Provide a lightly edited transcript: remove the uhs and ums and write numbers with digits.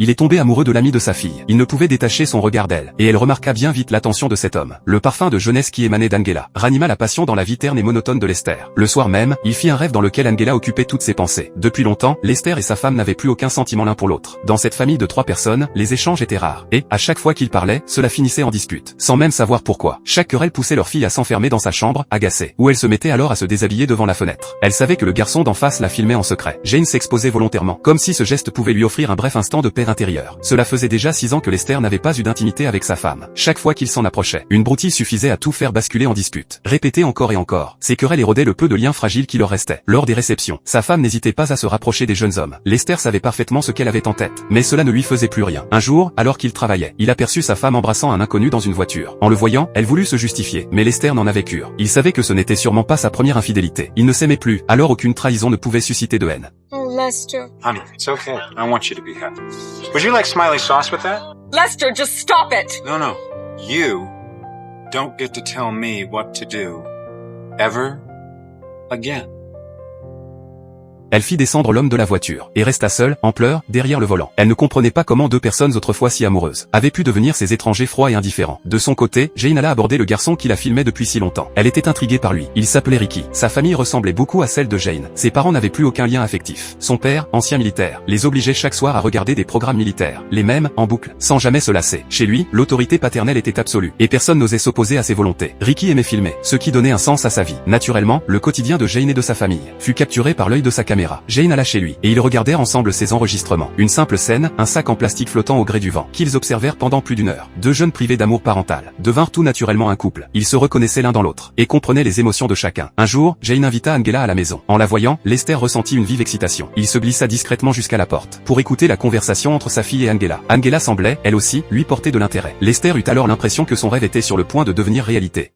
Il est tombé amoureux de l'ami de sa fille. Il ne pouvait détacher son regard d'elle, et elle remarqua bien vite l'attention de cet homme. Le parfum de jeunesse qui émanait d'Angela ranima la passion dans la vie terne et monotone de Lester. Le soir même, il fit un rêve dans lequel Angela occupait toutes ses pensées. Depuis longtemps, Lester et sa femme n'avaient plus aucun sentiment l'un pour l'autre. Dans cette famille de 3 personnes, les échanges étaient rares, et, à chaque fois qu'ils parlaient, cela finissait en dispute, sans même savoir pourquoi. Chaque querelle poussait leur fille à s'enfermer dans sa chambre, agacée, où elle se mettait alors à se déshabiller devant la fenêtre. Elle savait que le garçon d'en face la filmait en secret. Jane s'exposait volontairement, comme si ce geste pouvait lui offrir un bref instant de paix intérieure. Cela faisait déjà 6 ans que Lester n'avait pas eu d'intimité avec sa femme. Chaque fois qu'il s'en approchait, une broutille suffisait à tout faire basculer en dispute. Répétée encore et encore, ces querelles érodaient le peu de lien fragile qui leur restait. Lors des réceptions, sa femme n'hésitait pas à se rapprocher des jeunes hommes. Lester savait parfaitement ce qu'elle avait en tête, mais cela ne lui faisait plus rien. Un jour, alors qu'il travaillait, il aperçut sa femme embrassant un inconnu dans une voiture. En le voyant, elle voulut se justifier, mais Lester n'en avait cure. Il savait que ce n'était sûrement pas sa première infidélité. Il ne s'aimait plus, alors aucune trahison ne pouvait susciter de haine. Oh, Lester. Honey, it's okay. I want you to be happy. Would you like smiley sauce with that? Lester, just stop it! No. You don't get to tell me what to do. Ever again. Elle fit descendre l'homme de la voiture, et resta seule, en pleurs, derrière le volant. Elle ne comprenait pas comment 2 personnes autrefois si amoureuses avaient pu devenir ces étrangers froids et indifférents. De son côté, Jane alla aborder le garçon qui la filmait depuis si longtemps. Elle était intriguée par lui. Il s'appelait Ricky. Sa famille ressemblait beaucoup à celle de Jane. Ses parents n'avaient plus aucun lien affectif. Son père, ancien militaire, les obligeait chaque soir à regarder des programmes militaires, les mêmes, en boucle, sans jamais se lasser. Chez lui, l'autorité paternelle était absolue, et personne n'osait s'opposer à ses volontés. Ricky aimait filmer, ce qui donnait un sens à sa vie. Naturellement, le quotidien de Jane et de sa famille fut capturé par l'œil de sa caméra. Jane alla chez lui, et ils regardèrent ensemble ses enregistrements. Une simple scène, un sac en plastique flottant au gré du vent, qu'ils observèrent pendant plus d'1 heure. 2 jeunes privés d'amour parental devinrent tout naturellement un couple. Ils se reconnaissaient l'un dans l'autre, et comprenaient les émotions de chacun. Un jour, Jane invita Angela à la maison. En la voyant, Lester ressentit une vive excitation. Il se glissa discrètement jusqu'à la porte, pour écouter la conversation entre sa fille et Angela. Angela semblait, elle aussi, lui porter de l'intérêt. Lester eut alors l'impression que son rêve était sur le point de devenir réalité.